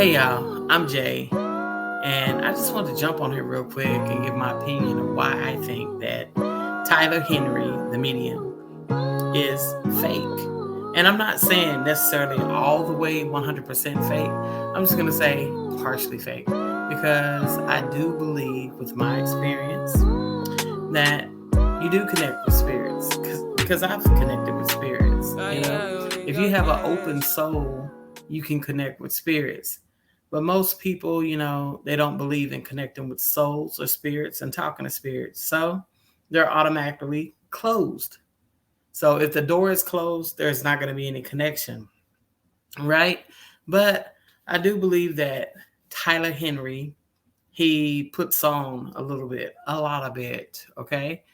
Hey y'all, I'm Jay, and I just want to jump on here real quick and give my opinion of why I think that Tyler Henry, the medium, is fake. And I'm not saying necessarily all the way 100% fake. I'm just going to say partially fake because I do believe with my experience that you do connect with spirits because I've connected with spirits. If you have an open soul, you can connect with spirits. But most people, they don't believe in connecting with souls or spirits and talking to spirits. So they're automatically closed. So if the door is closed, there's not going to be any connection, right? But I do believe that Tyler Henry, he puts on a little bit, a lot of it, okay?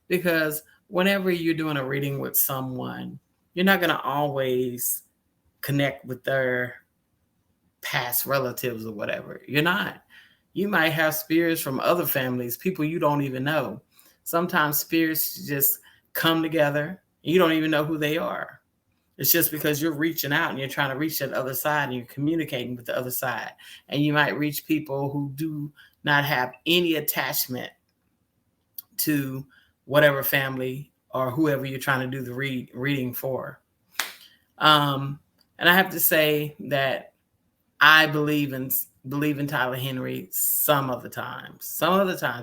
Because whenever you're doing a reading with someone, you're not going to always connect with their past relatives or whatever. You're not. You might have spirits from other families, people you don't even know. Sometimes spirits just come together and you don't even know who they are. It's just because you're reaching out and you're trying to reach that other side and you're communicating with the other side. And you might reach people who do not have any attachment to whatever family or whoever you're trying to do the reading for. Um, and I have to say that I believe in Tyler Henry some of the times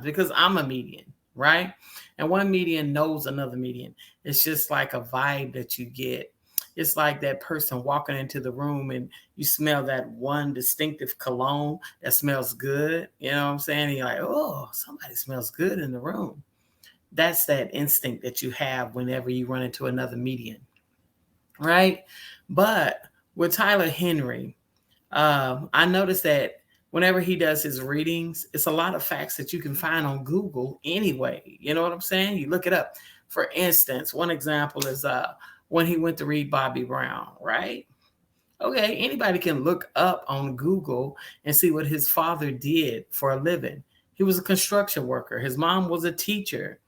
because I'm a median, right? And one median knows another median. It's just like a vibe that you get. It's like that person walking into the room and you smell that one distinctive cologne that smells good. You know what I'm saying? And you're like, oh, somebody smells good in the room. That's that instinct that you have whenever you run into another median, right? But with Tyler Henry, I noticed that whenever he does his readings, it's a lot of facts that you can find on Google anyway. You know what I'm saying? You look it up. For instance, one example is when he went to read Bobby Brown, right? Okay, anybody can look up on Google and see what his father did for a living. He was a construction worker. His mom was a teacher.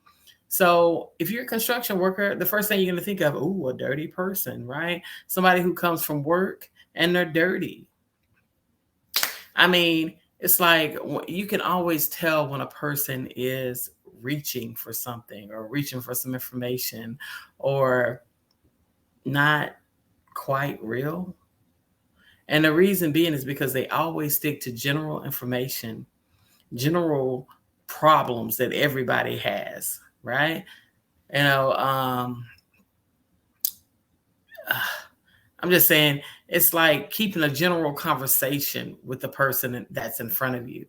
So if you're a construction worker, the first thing you're going to think of, ooh, a dirty person, right? Somebody who comes from work and they're dirty. I mean, it's like you can always tell when a person is reaching for something or reaching for some information or not quite real. And the reason being is because they always stick to general information, general problems that everybody has, right? You know, I'm just saying it's like keeping a general conversation with the person that's in front of you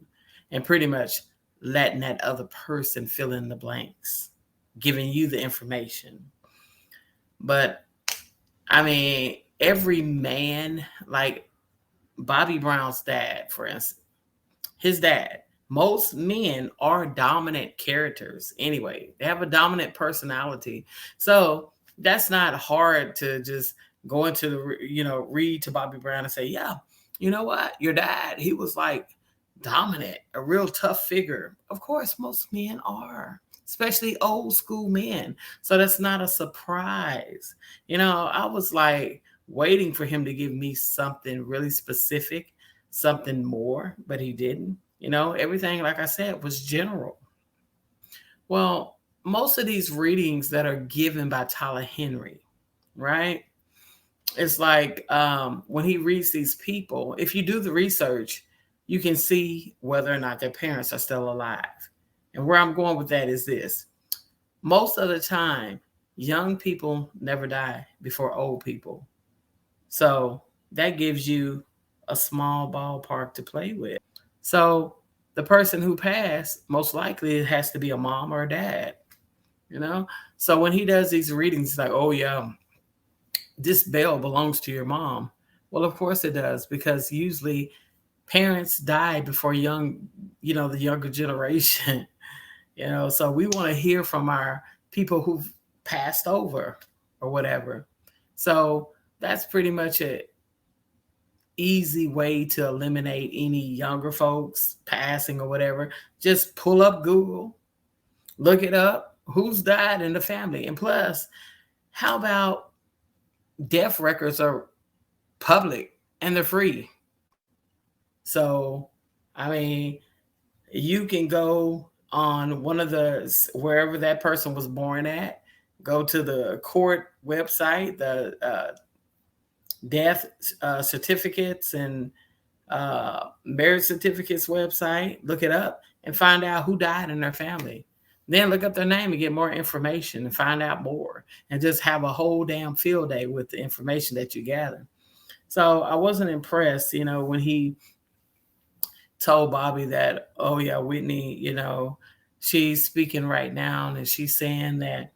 and pretty much letting that other person fill in the blanks, giving you the information. But I mean, every man, like Bobby Brown's dad, for instance, his dad, most men are dominant characters anyway. They have a dominant personality. So that's not hard to just go into the, read to Bobby Brown and say, yeah, you know what? Your dad, he was like dominant, a real tough figure. Of course, most men are, especially old school men. So that's not a surprise. I was like waiting for him to give me something really specific, something more, but he didn't. Everything, like I said, was general. Well, most of these readings that are given by Tyler Henry, right? It's like when he reads these people, if you do the research, you can see whether or not their parents are still alive. And where I'm going with that is this: most of the time, young people never die before old people. So that gives you a small ballpark to play with. So the person who passed, most likely it has to be a mom or a dad, you know? So when he does these readings, he's like, oh yeah, this bell belongs to your mom. Well, of course it does, because usually parents die before the younger generation, so we want to hear from our people who've passed over or whatever. So that's pretty much it easy way to eliminate any younger folks passing or whatever. Just pull up Google, look it up, who's died in the family. And plus, how about death records are public and they're free? So, I mean, you can go on one of the wherever that person was born at, go to the court website, the death certificates and marriage certificates website, look it up and find out who died in their family. Then look up their name and get more information and find out more and just have a whole damn field day with the information that you gather. So I wasn't impressed, when he told Bobby that, oh yeah, Whitney, she's speaking right now and she's saying that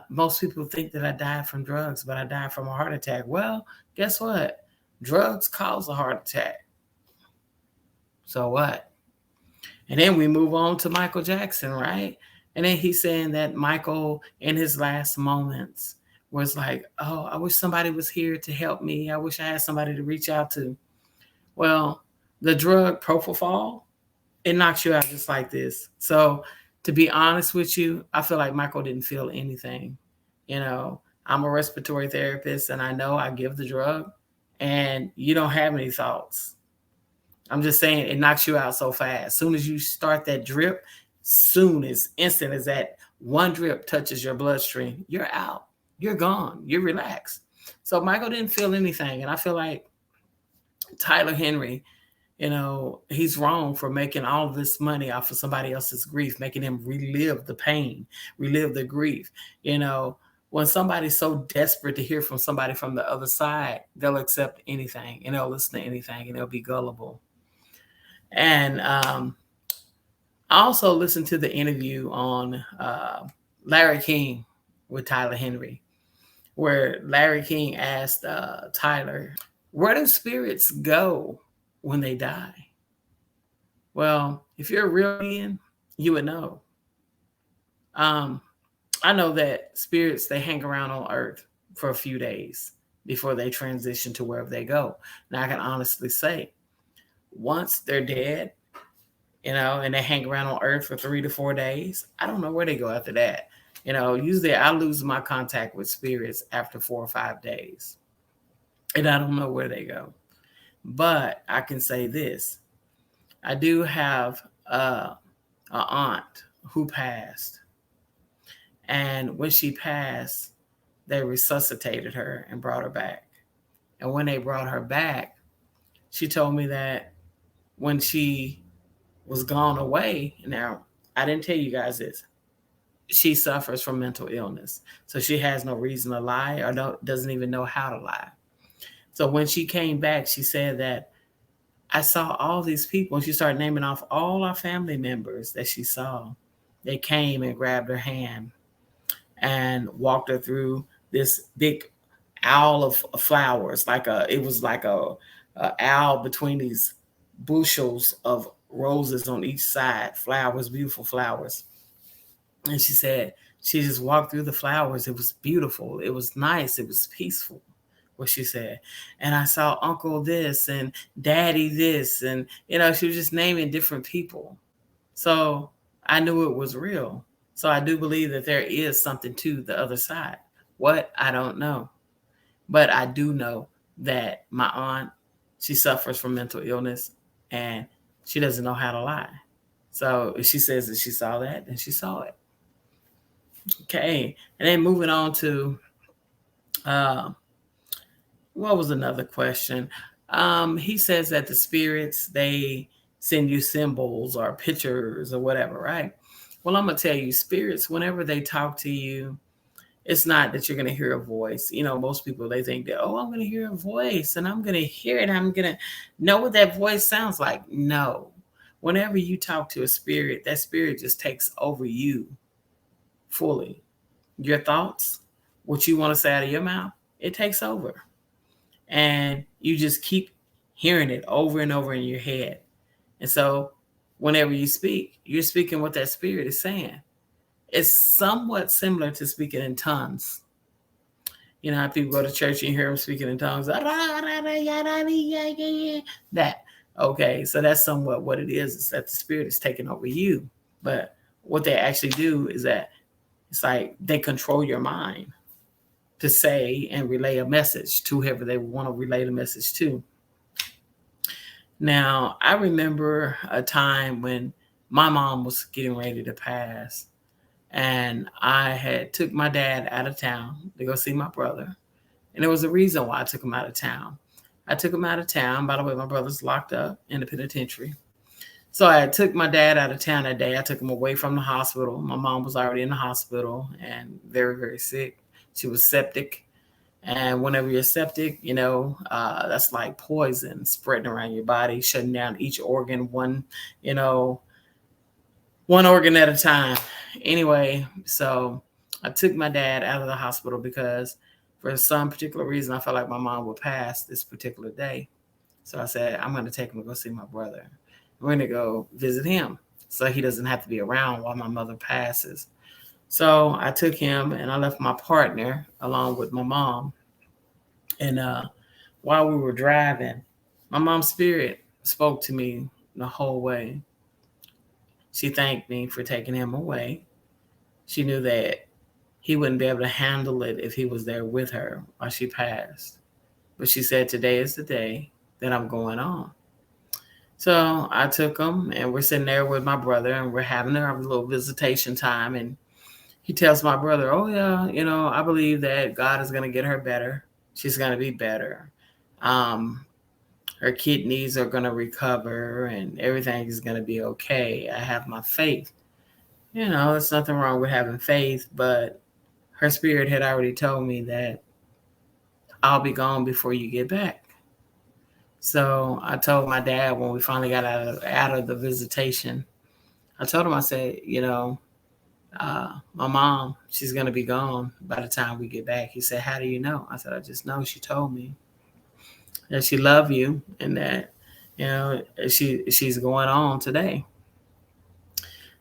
most people think that I died from drugs, but I died from a heart attack. Well, guess what? Drugs cause a heart attack. So what? And then we move on to Michael Jackson, right? And then he's saying that Michael, in his last moments, was like, oh, I wish somebody was here to help me. I wish I had somebody to reach out to. Well, the drug propofol, it knocks you out just like this. So to be honest with you, I feel like Michael didn't feel anything. I'm a respiratory therapist and I know I give the drug and you don't have any thoughts. I'm just saying it knocks you out so fast. As soon as you start that drip, instant as that one drip touches your bloodstream, you're out. You're gone. You're relaxed. So Michael didn't feel anything. And I feel like Tyler Henry, he's wrong for making all this money off of somebody else's grief, making him relive the pain, relive the grief. When somebody's so desperate to hear from somebody from the other side, they'll accept anything and they'll listen to anything and they'll be gullible. And I also listened to the interview on Larry King with Tyler Henry, where Larry King asked Tyler, where do spirits go when they die? Well, if you're a real man, you would know. I know that spirits, they hang around on earth for a few days before they transition to wherever they go. Now, I can honestly say, once they're dead, and they hang around on earth for 3 to 4 days, I don't know where they go after that. Usually I lose my contact with spirits after 4 or 5 days. And I don't know where they go. But I can say this. I do have an aunt who passed. And when she passed, they resuscitated her and brought her back. And when they brought her back, she told me that when she was gone away, now I didn't tell you guys this, she suffers from mental illness. So she has no reason to lie or doesn't even know how to lie. So when she came back, she said that I saw all these people, and she started naming off all our family members that she saw. They came and grabbed her hand and walked her through this big aisle of flowers. It was like a aisle between these bushels of roses on each side, flowers, beautiful flowers. And she said she just walked through the flowers. It was beautiful. It was nice. It was peaceful, what she said. And I saw Uncle this and Daddy this. And, she was just naming different people. So I knew it was real. So I do believe that there is something to the other side. What? I don't know. But I do know that my aunt, she suffers from mental illness and she doesn't know how to lie. So if she says that she saw that, then she saw it. Okay. And then moving on to, what was another question? He says that the spirits, they send you symbols or pictures or whatever, right? Well, I'm going to tell you, spirits, whenever they talk to you, it's not that you're going to hear a voice. Most people, they think that, oh, I'm going to hear a voice and I'm going to hear it. I'm going to know what that voice sounds like. No. Whenever you talk to a spirit, that spirit just takes over you fully. Your thoughts, what you want to say out of your mouth, it takes over. And you just keep hearing it over and over in your head. And so whenever you speak, you're speaking what that spirit is saying. It's somewhat similar to speaking in tongues. How people go to church and you hear them speaking in tongues. That. Okay, so that's somewhat what it is that the spirit is taking over you. But what they actually do is that it's like they control your mind to say and relay a message to whoever they want to relay the message to. Now, I remember a time when my mom was getting ready to pass, and I had took my dad out of town to go see my brother. And there was a reason why I took him out of town. I took him out of town. By the way, my brother's locked up in the penitentiary. So I took my dad out of town that day. I took him away from the hospital. My mom was already in the hospital and very, very sick. She was septic. And whenever you're septic, that's like poison spreading around your body, shutting down each organ, you know, one organ at a time. Anyway, so I took my dad out of the hospital because for some particular reason, I felt like my mom would pass this particular day. So I said, I'm going to take him to go see my brother. We're going to go visit him so he doesn't have to be around while my mother passes. So I took him and I left my partner along with my mom. And while we were driving, my mom's spirit spoke to me the whole way. She thanked me for taking him away. She knew that he wouldn't be able to handle it if he was there with her while she passed. But she said, today is the day that I'm going on. So I took him and we're sitting there with my brother and we're having our little visitation time. And he tells my brother, oh, yeah, I believe that God is going to get her better. She's going to be better. Um, Her kidneys are going to recover and everything is going to be okay. I have my faith. There's nothing wrong with having faith, but her spirit had already told me that I'll be gone before you get back. So I told my dad when we finally got out of the visitation, I told him, I said, my mom, she's going to be gone by the time we get back. He said, how do you know? I said, I just know she told me that she loved you and that, she's going on today.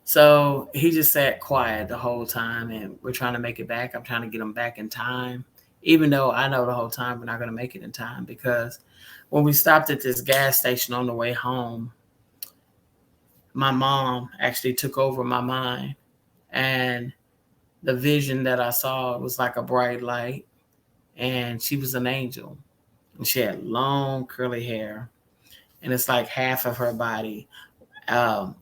So he just sat quiet the whole time and we're trying to make it back. I'm trying to get him back in time, even though I know the whole time we're not going to make it in time because when we stopped at this gas station on the way home, my mom actually took over my mind and the vision that I saw was like a bright light and she was an angel and she had long curly hair and it's like half of her body.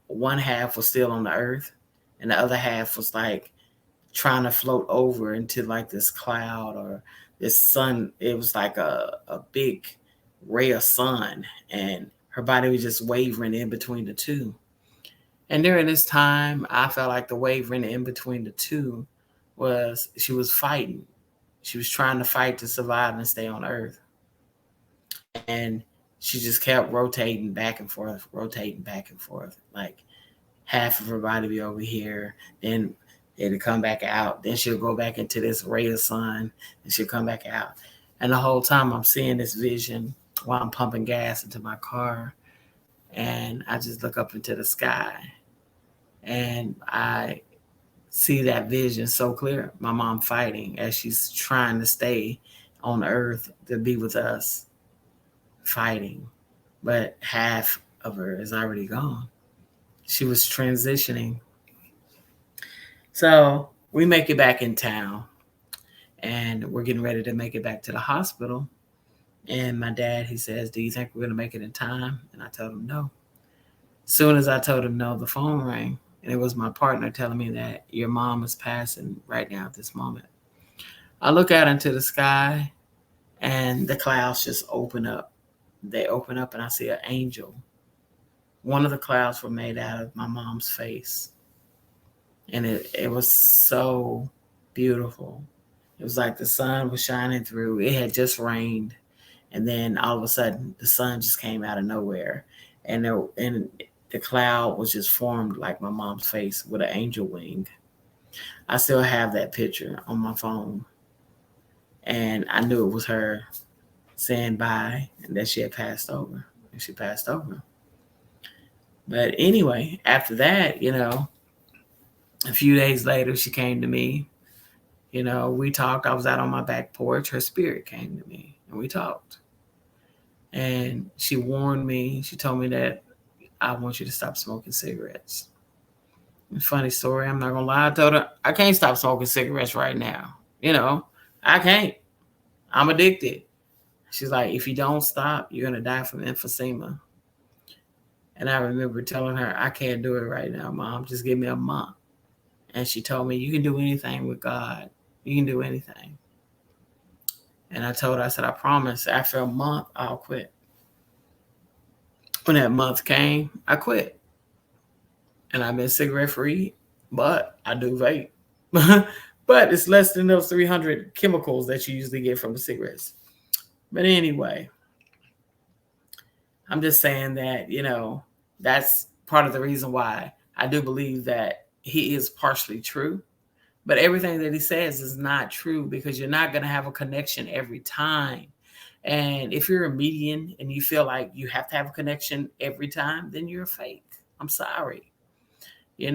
One half was still on the earth and the other half was like trying to float over into like this cloud or this sun. It was like a big ray of sun and her body was just wavering in between the two. And during this time, I felt like the wavering in between the two was she was fighting. She was trying to fight to survive and stay on earth. And she just kept rotating back and forth, rotating back and forth. Like half of her body be over here, then it'll come back out. Then she'll go back into this ray of sun and she'll come back out. And the whole time I'm seeing this vision while I'm pumping gas into my car. And I just look up into the sky and I see that vision so clear. My mom fighting as she's trying to stay on earth to be with us, fighting. But half of her is already gone. She was transitioning. So we make it back in town and we're getting ready to make it back to the hospital. And my dad, he says, do you think we're going to make it in time? And I told him no. Soon as I told him no, the phone rang. And it was my partner telling me that your mom is passing right now at this moment. I look out into the sky and the clouds just open up. They open up and I see an angel. One of the clouds were made out of my mom's face. And it was so beautiful. It was like the sun was shining through. It had just rained. And then all of a sudden, the sun just came out of nowhere. And the cloud was just formed like my mom's face with an angel wing. I still have that picture on my phone. And I knew it was her saying bye and that she had passed over. And she passed over. But anyway, after that, a few days later, she came to me. We talked. I was out on my back porch. Her spirit came to me and we talked. And she warned me. She told me that I want you to stop smoking cigarettes. Funny story. I'm not going to lie. I told her I can't stop smoking cigarettes right now. I can't. I'm addicted. She's like, if you don't stop, you're going to die from emphysema. And I remember telling her, I can't do it right now, Mom. Just give me a month. And she told me, you can do anything with God. You can do anything. And I told her, I said, I promise after a month, I'll quit. When that month came, I quit. And I've been cigarette free, but I do vape. But it's less than those 300 chemicals that you usually get from the cigarettes. But anyway, I'm just saying that, that's part of the reason why I do believe that he is partially true. But everything that he says is not true because you're not going to have a connection every time. And if you're a median and you feel like you have to have a connection every time, then you're fake. I'm sorry. You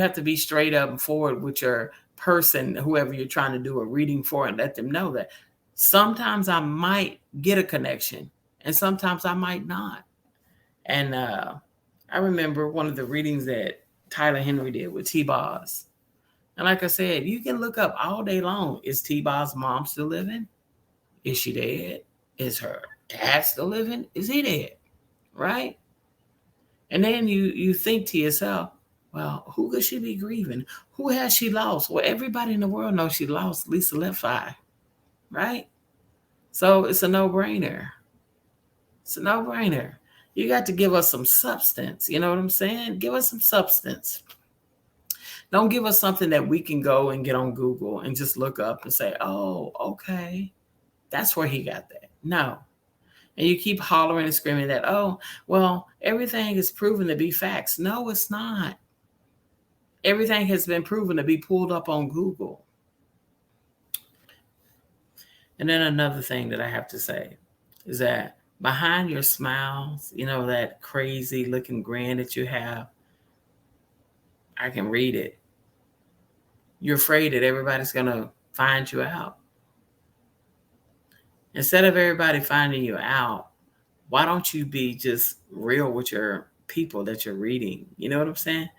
have to be straight up and forward with your person, whoever you're trying to do a reading for, and let them know that sometimes I might get a connection and sometimes I might not. And I remember one of the readings that Tyler Henry did with T-Boz. And like I said, you can look up all day long. Is T-Boz's mom still living? Is she dead? Is her dad still living? Is he dead? Right? And then you think to yourself, well, who could she be grieving? Who has she lost? Well, everybody in the world knows she lost Lisa Left Eye, right? So it's a no-brainer. It's a no-brainer. You got to give us some substance. You know what I'm saying? Give us some substance. Don't give us something that we can go and get on Google and just look up and say, oh, okay, that's where he got that. No. And you keep hollering and screaming that, oh, well, everything is proven to be facts. No, it's not. Everything has been proven to be pulled up on Google. And then another thing that I have to say is that behind your smiles, that crazy looking grin that you have, I can read it. You're afraid that everybody's going to find you out. Instead of everybody finding you out, why don't you be just real with your people that you're reading? You know what I'm saying?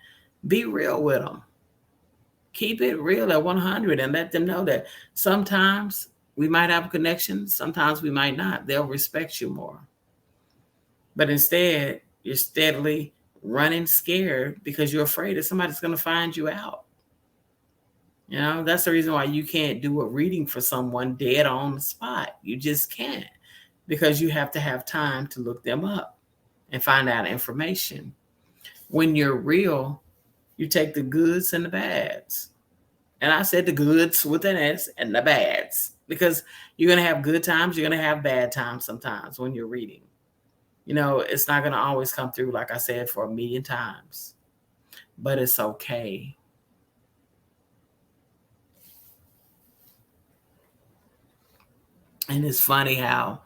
Be real with them. Keep it real at 100 and let them know that sometimes we might have a connection, sometimes we might not. They'll respect you more. But instead, you're steadily running scared because you're afraid that somebody's going to find you out. That's the reason why you can't do a reading for someone dead on the spot. You just can't, because you have to have time to look them up and find out information. When you're real, you take the goods and the bads. And I said the goods with an S and the bads, because you're going to have good times. You're going to have bad times sometimes when you're reading. It's not going to always come through, like I said, for 1,000,000 times. But it's okay. And it's funny how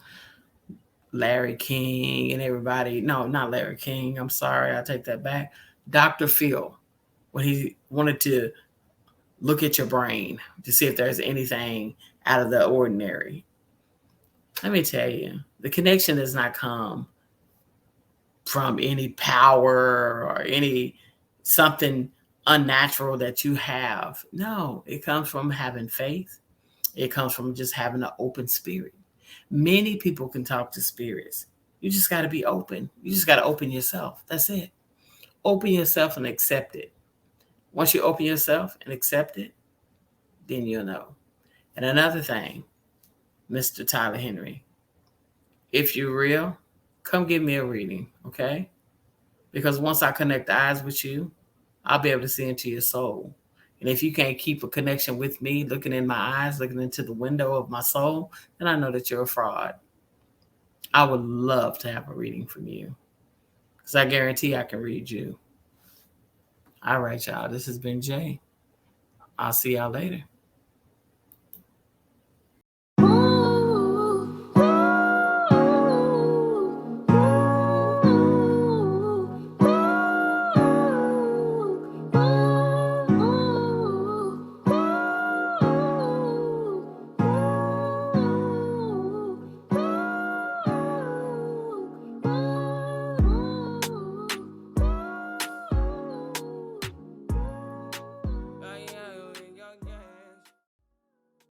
Larry King and everybody, no, not Larry King, I'm sorry, I take that back. Dr. Phil, when he wanted to look at your brain to see if there's anything out of the ordinary. Let me tell you, the connection does not come from any power or any something unnatural that you have. No, it comes from having faith. It comes from just having an open spirit. Many people can talk to spirits. You just got to be open. You just got to open yourself. That's it. Open yourself and accept it. Once you open yourself and accept it, then you'll know. And another thing, Mr. Tyler Henry, if you're real, come give me a reading, okay? Because once I connect eyes with you, I'll be able to see into your soul. And if you can't keep a connection with me, looking in my eyes, looking into the window of my soul, then I know that you're a fraud. I would love to have a reading from you, because I guarantee I can read you. All right, y'all. This has been Jay. I'll see y'all later.